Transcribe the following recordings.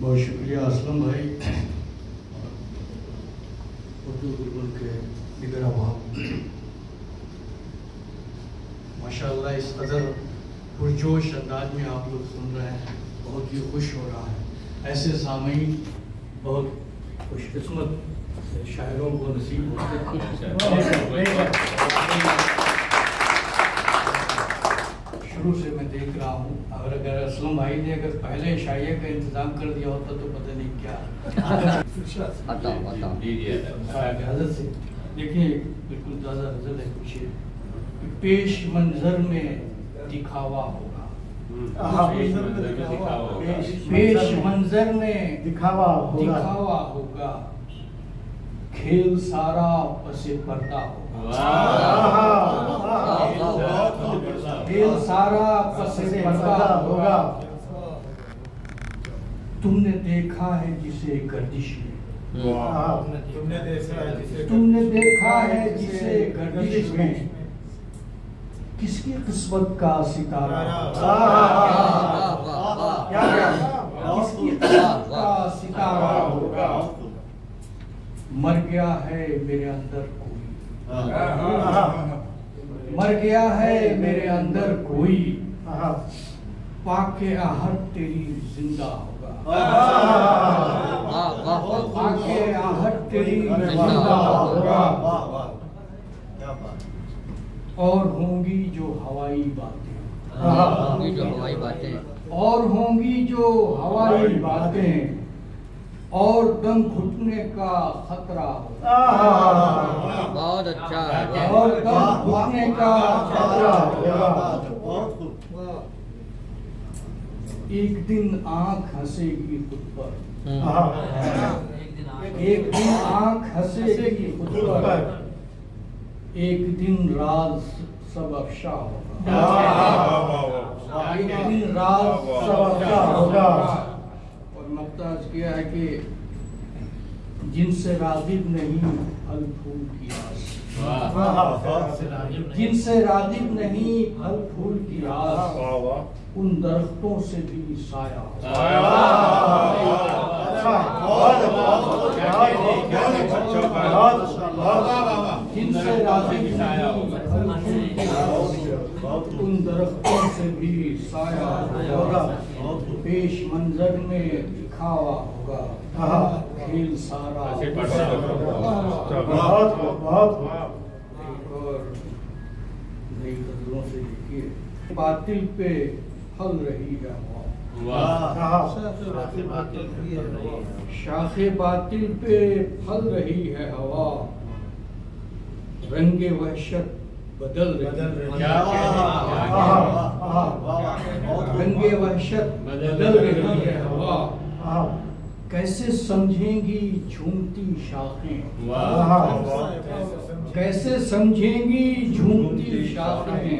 बहुत शुक्रिया असलम भाई उर्दू गुलगुल के दिगर अभाव। माशाअल्लाह इस कदर पुरजोश अंदाज में आप लोग सुन रहे हैं, बहुत ही खुश हो रहा है। ऐसे सामीन बहुत खुशकिस्मत शायरों को नसीब होते हैं। शुरू से मैं देख रहा हूँ, और अगर असलम भाई ने अगर पहले शाये का इंतजाम कर दिया होता तो पता नहीं क्या। इजाज़त से देखिए, बिल्कुल ज़्यादा नजर है कुछ पेश मंजर में दिखावा होगा, पेश मंजर में दिखावा होगा, खेल सारा पसे पर्दा होगा, खेल सारा पसे पर्दा होगा। तुमने देखा है जिसे गर्दिश में, तुमने देखा है जिसे गर्दिश में, किसकी किस्मत का सितारा, किसकी किस्मत का सितारा होगा। मर गया है मेरे अंदर कोई, मर गया है मेरे अंदर कोई, पाके आहट तेरी जिंदा होगा, पाके आहट तेरी जिंदा होगा। और होंगी जो हवाई बातें, होंगी जो हवाई बातें, और होंगी जो हवाई बातें, और दम घुटने का खतरा होगा। बहुत अच्छा है। और दम घुटने का खतरा होगा। एक दिन आंख हंसेगी खुद पर, एक दिन आंख हंसेगी खुद पर, एक दिन राज सब अफशा होगा, एक दिन राज सब अफशा होगा। और मकसद किया है कि जिनसे राग़िब नहीं फल फूल की आस, जिनसे राग़िब नहीं फल फूल की आस, उन दरख्तों से भी साया जिनसे राग़िब नहीं उन दरख्तों से भी साया होगा। पेश मंजर में दिखावा होगा, खेल सारा और नई नजरों से देखिए। बातिल पे फल रही है शाखे बातिल पे फल रही है हवा, रंगे वहशत बदल रही है, रंगे वहशत बदल रही है हवा। कैसे समझेंगी झूमती शाखें, कैसे समझेंगी झूमती शाखें,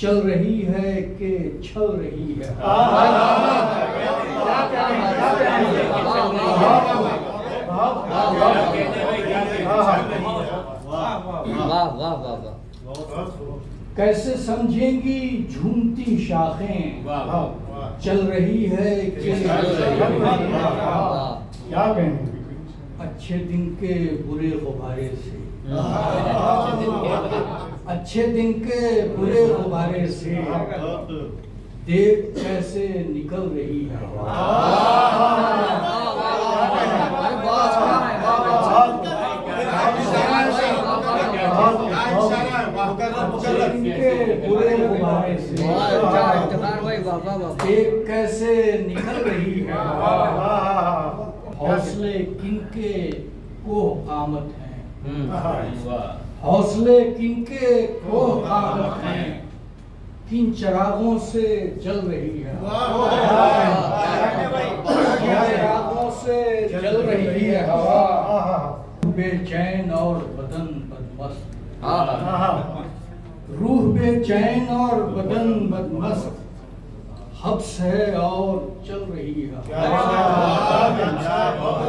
चल रही है कि छल रही है। कैसे समझेंगी झूमती शाखें, चल रही है कि क्या कहें। अच्छे दिन के बुरे गुब्बारे से, अच्छे दिन के बुरे गुब्बारे से, देख कैसे निकल रही है। बुरे गुब्बारे से देख कैसे निकल रही है। हौसले किनके कोह कामत हैं, हौसले किनके कोह कामत हैं, किन चरागों से जल रही है, चरागों से जल रही है हवा। बेचैन और बदन बदमस्त, रूह बेचैन और बदन बदमस्त, हब्स है और चल रही है,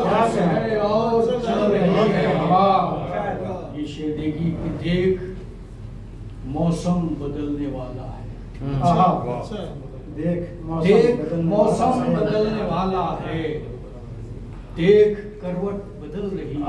हब्स है और चल रही है हवा। ये शेर देगी कि देख मौसम बदलने वाला है, देख मौसम बदलने वाला है, देख करवट बदल रही है।